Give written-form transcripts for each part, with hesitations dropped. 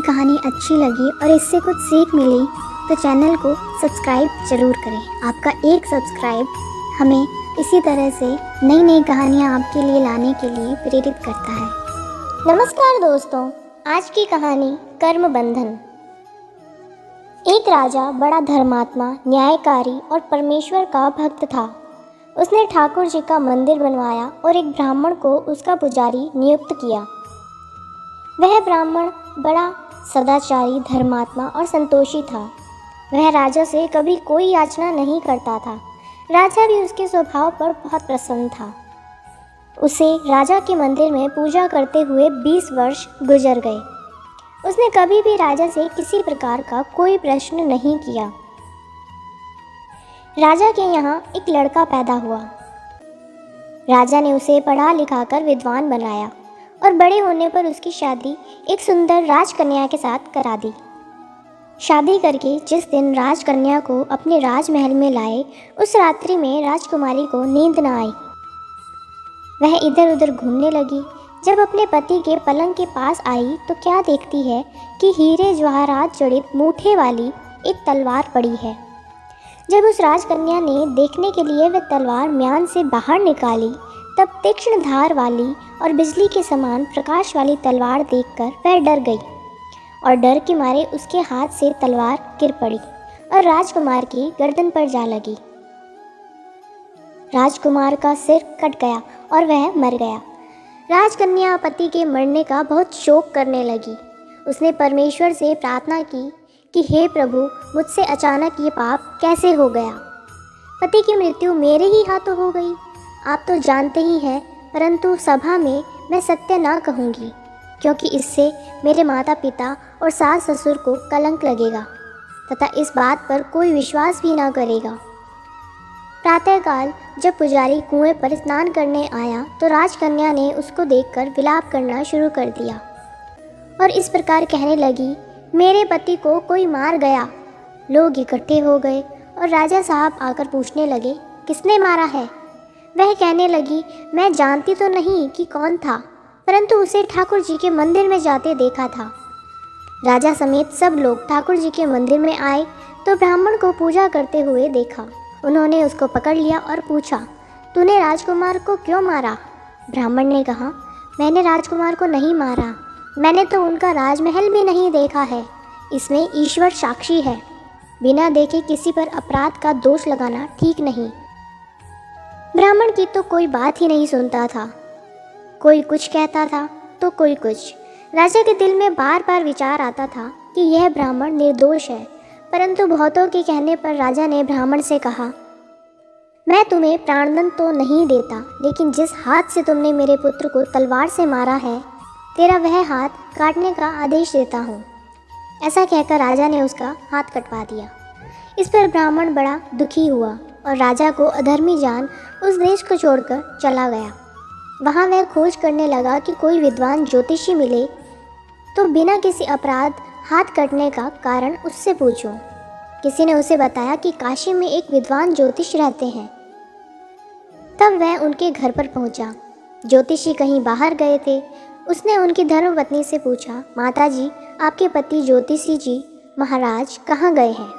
कहानी अच्छी लगी और इससे कुछ सीख मिली तो चैनल को सब्सक्राइब ज़रूर करें। आपका एक सब्सक्राइब हमें इसी तरह से नई नई कहानियाँ आपके लिए लाने के लिए प्रेरित करता है। नमस्कार दोस्तों, आज की कहानी कर्म बंधन। एक राजा बड़ा धर्मात्मा, न्यायकारी और परमेश्वर का भक्त था। उसने ठाकुर जी का मंदिर बनवाया और एक ब्राह्मण को उसका पुजारी नियुक्त किया। वह ब्राह्मण बड़ा सदाचारी, धर्मात्मा और संतोषी था। वह राजा से कभी कोई याचना नहीं करता था। राजा भी उसके स्वभाव पर बहुत प्रसन्न था। उसे राजा के मंदिर में पूजा करते हुए 20 वर्ष गुजर गए। उसने कभी भी राजा से किसी प्रकार का कोई प्रश्न नहीं किया। राजा के यहाँ एक लड़का पैदा हुआ। राजा ने उसे पढ़ा लिखाकर विद्वान बनाया और बड़े होने पर उसकी शादी एक सुंदर राजकन्या के साथ करा दी। शादी करके जिस दिन राजकन्या को अपने राजमहल में लाए, उस रात्रि में राजकुमारी को नींद न आई। वह इधर उधर घूमने लगी। जब अपने पति के पलंग के पास आई तो क्या देखती है कि हीरे जवाहरात जड़ित मूठे वाली एक तलवार पड़ी है। जब उस राजकन्या ने देखने के लिए वह तलवार म्यान से बाहर निकाली, तब तीक्ष्ण धार वाली और बिजली के समान प्रकाश वाली तलवार देखकर वह डर गई और डर के मारे उसके हाथ से तलवार गिर पड़ी और राजकुमार की गर्दन पर जा लगी। राजकुमार का सिर कट गया और वह मर गया। राजकन्या पति के मरने का बहुत शोक करने लगी। उसने परमेश्वर से प्रार्थना की कि हे प्रभु, मुझसे अचानक ये पाप कैसे हो गया। पति की मृत्यु मेरे ही हाथों हो गई। आप तो जानते ही हैं, परंतु सभा में मैं सत्य ना कहूँगी, क्योंकि इससे मेरे माता पिता और सास ससुर को कलंक लगेगा तथा इस बात पर कोई विश्वास भी ना करेगा। प्रातःकाल जब पुजारी कुएं पर स्नान करने आया तो राजकन्या ने उसको देखकर विलाप करना शुरू कर दिया और इस प्रकार कहने लगी, मेरे पति को कोई मार गया। लोग इकट्ठे हो गए और राजा साहब आकर पूछने लगे, किसने मारा है। वह कहने लगी, मैं जानती तो नहीं कि कौन था, परंतु उसे ठाकुर जी के मंदिर में जाते देखा था। राजा समेत सब लोग ठाकुर जी के मंदिर में आए तो ब्राह्मण को पूजा करते हुए देखा। उन्होंने उसको पकड़ लिया और पूछा, तूने राजकुमार को क्यों मारा। ब्राह्मण ने कहा, मैंने राजकुमार को नहीं मारा, मैंने तो उनका राजमहल भी नहीं देखा है। इसमें ईश्वर साक्षी है। बिना देखे किसी पर अपराध का दोष लगाना ठीक नहीं। ब्राह्मण की तो कोई बात ही नहीं सुनता था। कोई कुछ कहता था तो कोई कुछ। राजा के दिल में बार बार विचार आता था कि यह ब्राह्मण निर्दोष है, परंतु बहुतों के कहने पर राजा ने ब्राह्मण से कहा, मैं तुम्हें प्राणदंड तो नहीं देता, लेकिन जिस हाथ से तुमने मेरे पुत्र को तलवार से मारा है, तेरा वह हाथ काटने का आदेश देता हूँ। ऐसा कहकर राजा ने उसका हाथ कटवा दिया। इस पर ब्राह्मण बड़ा दुखी हुआ और राजा को अधर्मी जान उस देश को छोड़कर चला गया। वहाँ वह खोज करने लगा कि कोई विद्वान ज्योतिषी मिले तो बिना किसी अपराध हाथ कटने का कारण उससे पूछूं। किसी ने उसे बताया कि काशी में एक विद्वान ज्योतिष रहते हैं। तब वह उनके घर पर पहुंचा। ज्योतिषी कहीं बाहर गए थे। उसने उनकी धर्मपत्नी से पूछा, माता जी, आपके पति ज्योतिषी जी महाराज कहाँ गए हैं।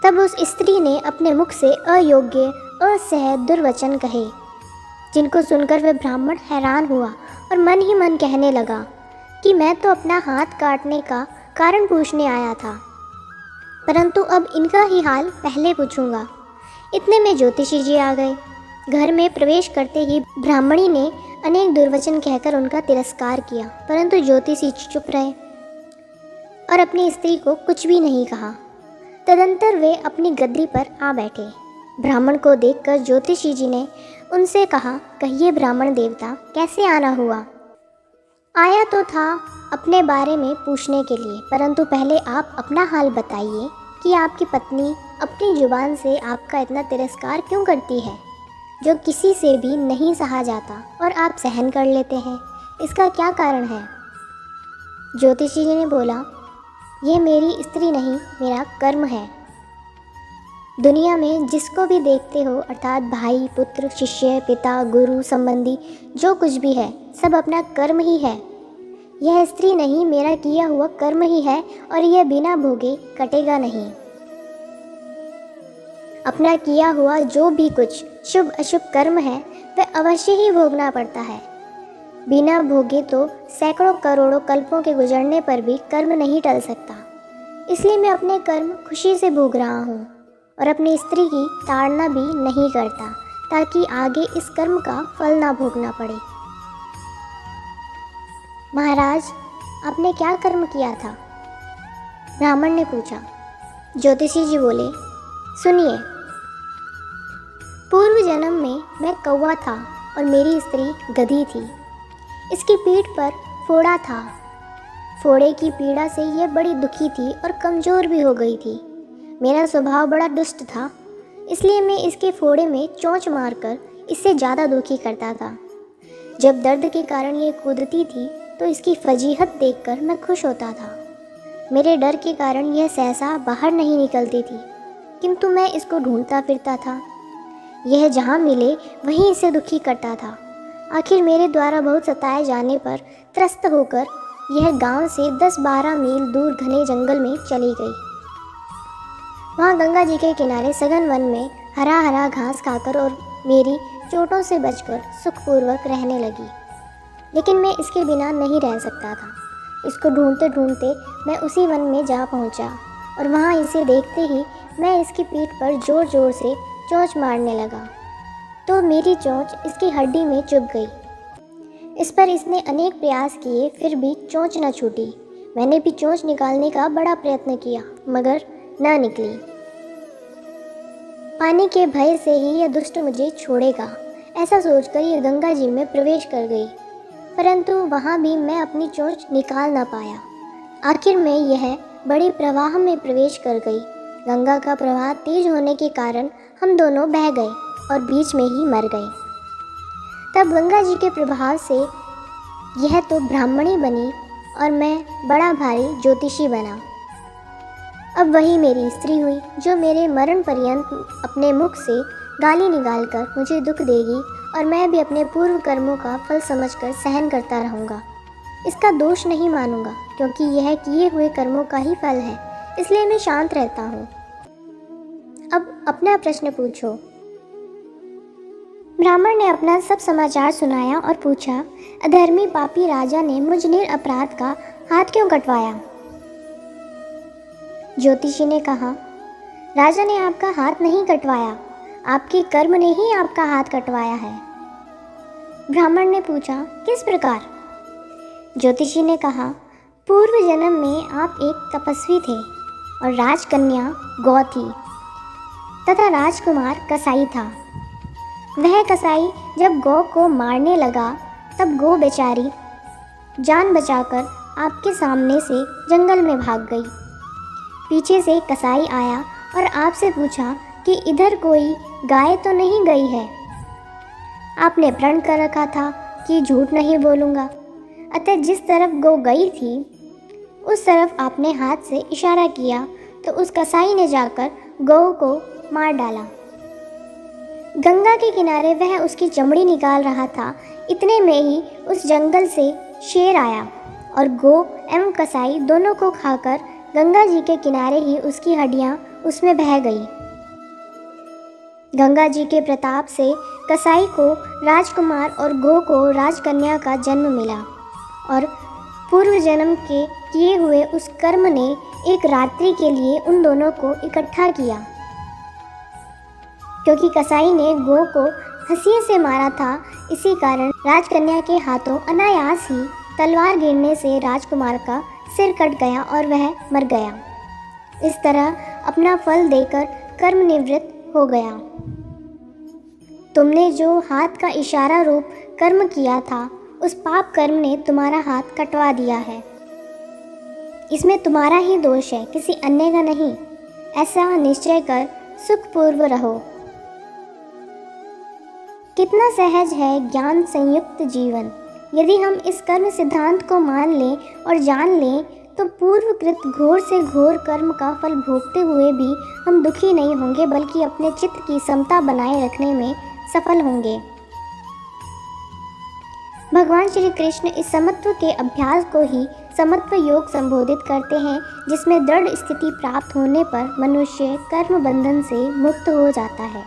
तब उस स्त्री ने अपने मुख से अयोग्य, असह्य दुर्वचन कहे, जिनको सुनकर वह ब्राह्मण हैरान हुआ और मन ही मन कहने लगा कि मैं तो अपना हाथ काटने का कारण पूछने आया था, परंतु अब इनका ही हाल पहले पूछूंगा। इतने में ज्योतिषी जी आ गए। घर में प्रवेश करते ही ब्राह्मणी ने अनेक दुर्वचन कहकर उनका तिरस्कार किया, परंतु ज्योतिषी चुप रहे और अपनी स्त्री को कुछ भी नहीं कहा। तदंतर वे अपनी गद्दी पर आ बैठे। ब्राह्मण को देखकर ज्योतिषी जी ने उनसे कहा, कहिए ब्राह्मण देवता, कैसे आना हुआ। आया तो था अपने बारे में पूछने के लिए, परंतु पहले आप अपना हाल बताइए कि आपकी पत्नी अपनी जुबान से आपका इतना तिरस्कार क्यों करती है, जो किसी से भी नहीं सहा जाता और आप सहन कर लेते हैं। इसका क्या कारण है। ज्योतिषी जी ने बोला, यह मेरी स्त्री नहीं, मेरा कर्म है। दुनिया में जिसको भी देखते हो, अर्थात भाई, पुत्र, शिष्य, पिता, गुरु, संबंधी, जो कुछ भी है, सब अपना कर्म ही है। यह स्त्री नहीं, मेरा किया हुआ कर्म ही है और यह बिना भोगे कटेगा नहीं। अपना किया हुआ जो भी कुछ शुभ अशुभ कर्म है वह अवश्य ही भोगना पड़ता है। बिना भोगे तो सैकड़ों करोड़ों कल्पों के गुजरने पर भी कर्म नहीं टल सकता। इसलिए मैं अपने कर्म खुशी से भोग रहा हूँ और अपनी स्त्री की ताड़ना भी नहीं करता, ताकि आगे इस कर्म का फल ना भोगना पड़े। महाराज, आपने क्या कर्म किया था? ब्राह्मण ने पूछा। ज्योतिषी जी बोले, सुनिए, पूर्व जन्म में मैं कौवा था और मेरी स्त्री गधी थी। इसकी पीठ पर फोड़ा था। फोड़े की पीड़ा से यह बड़ी दुखी थी और कमज़ोर भी हो गई थी। मेरा स्वभाव बड़ा दुष्ट था, इसलिए मैं इसके फोड़े में चोंच मारकर इससे ज़्यादा दुखी करता था। जब दर्द के कारण ये कूदती थी तो इसकी फजीहत देखकर मैं खुश होता था। मेरे डर के कारण यह सहसा बाहर नहीं निकलती थी, किंतु मैं इसको ढूंढता फिरता था। यह जहाँ मिले वहीं इसे दुखी करता था। आखिर मेरे द्वारा बहुत सताए जाने पर त्रस्त होकर यह गांव से 10-12 मील दूर घने जंगल में चली गई। वहाँ गंगा जी के किनारे सघन वन में हरा हरा घास खाकर और मेरी चोटों से बचकर सुखपूर्वक रहने लगी। लेकिन मैं इसके बिना नहीं रह सकता था। इसको ढूंढते ढूंढते मैं उसी वन में जा पहुंचा और वहाँ इसे देखते ही मैं इसकी पीठ पर जोर जोर से चोंच मारने लगा तो मेरी चोंच इसकी हड्डी में चुभ गई। इस पर इसने अनेक प्रयास किए, फिर भी चोंच न छूटी। मैंने भी चोंच निकालने का बड़ा प्रयत्न किया, मगर न निकली। पानी के भय से ही यह दुष्ट मुझे छोड़ेगा, ऐसा सोचकर यह गंगा जी में प्रवेश कर गई, परंतु वहाँ भी मैं अपनी चोंच निकाल न पाया। आखिर में यह बड़े प्रवाह में प्रवेश कर गई। गंगा का प्रवाह तेज होने के कारण हम दोनों बह गए और बीच में ही मर गए। तब गंगा जी के प्रभाव से यह तो ब्राह्मणी बनी और मैं बड़ा भारी ज्योतिषी बना। अब वही मेरी स्त्री हुई जो मेरे मरण पर्यंत अपने मुख से गाली निकालकर मुझे दुख देगी और मैं भी अपने पूर्व कर्मों का फल समझकर सहन करता रहूँगा। इसका दोष नहीं मानूंगा, क्योंकि यह किए हुए कर्मों का ही फल है, इसलिए मैं शांत रहता हूँ। अब अपना प्रश्न पूछो। ब्राह्मण ने अपना सब समाचार सुनाया और पूछा, अधर्मी पापी राजा ने मुझ निरपराध का हाथ क्यों कटवाया? ज्योतिषी ने कहा, राजा ने आपका हाथ नहीं कटवाया, आपके कर्म ने ही आपका हाथ कटवाया है। ब्राह्मण ने पूछा, किस प्रकार? ज्योतिषी ने कहा, पूर्व जन्म में आप एक तपस्वी थे और राजकन्या गौ थी तथा राजकुमार कसाई था। वह कसाई जब गौ को मारने लगा तब गौ बेचारी जान बचाकर आपके सामने से जंगल में भाग गई। पीछे से कसाई आया और आपसे पूछा कि इधर कोई गाय तो नहीं गई है। आपने प्रण कर रखा था कि झूठ नहीं बोलूँगा, अतः जिस तरफ गौ गई थी उस तरफ आपने हाथ से इशारा किया तो उस कसाई ने जाकर गौ को मार डाला। गंगा के किनारे वह उसकी चमड़ी निकाल रहा था, इतने में ही उस जंगल से शेर आया और गौ एवं कसाई दोनों को खाकर गंगा जी के किनारे ही उसकी हड्डियां उसमें बह गई। गंगा जी के प्रताप से कसाई को राजकुमार और गौ को राजकन्या का जन्म मिला और पूर्व जन्म के किए हुए उस कर्म ने एक रात्रि के लिए उन दोनों को इकट्ठा किया। क्योंकि कसाई ने गौ को हंसिए से मारा था, इसी कारण राजकन्या के हाथों अनायास ही तलवार गिरने से राजकुमार का सिर कट गया और वह मर गया। इस तरह अपना फल देकर कर्म निवृत्त हो गया। तुमने जो हाथ का इशारा रूप कर्म किया था उस पाप कर्म ने तुम्हारा हाथ कटवा दिया है। इसमें तुम्हारा ही दोष है, किसी अन्य का नहीं। ऐसा निश्चय कर सुखपूर्व रहो। कितना सहज है ज्ञान संयुक्त जीवन। यदि हम इस कर्म सिद्धांत को मान लें और जान लें तो पूर्वकृत घोर से घोर कर्म का फल भोगते हुए भी हम दुखी नहीं होंगे, बल्कि अपने चित्त की समता बनाए रखने में सफल होंगे। भगवान श्री कृष्ण इस समत्व के अभ्यास को ही समत्व योग संबोधित करते हैं, जिसमें दृढ़ स्थिति प्राप्त होने पर मनुष्य कर्म बंधन से मुक्त हो जाता है।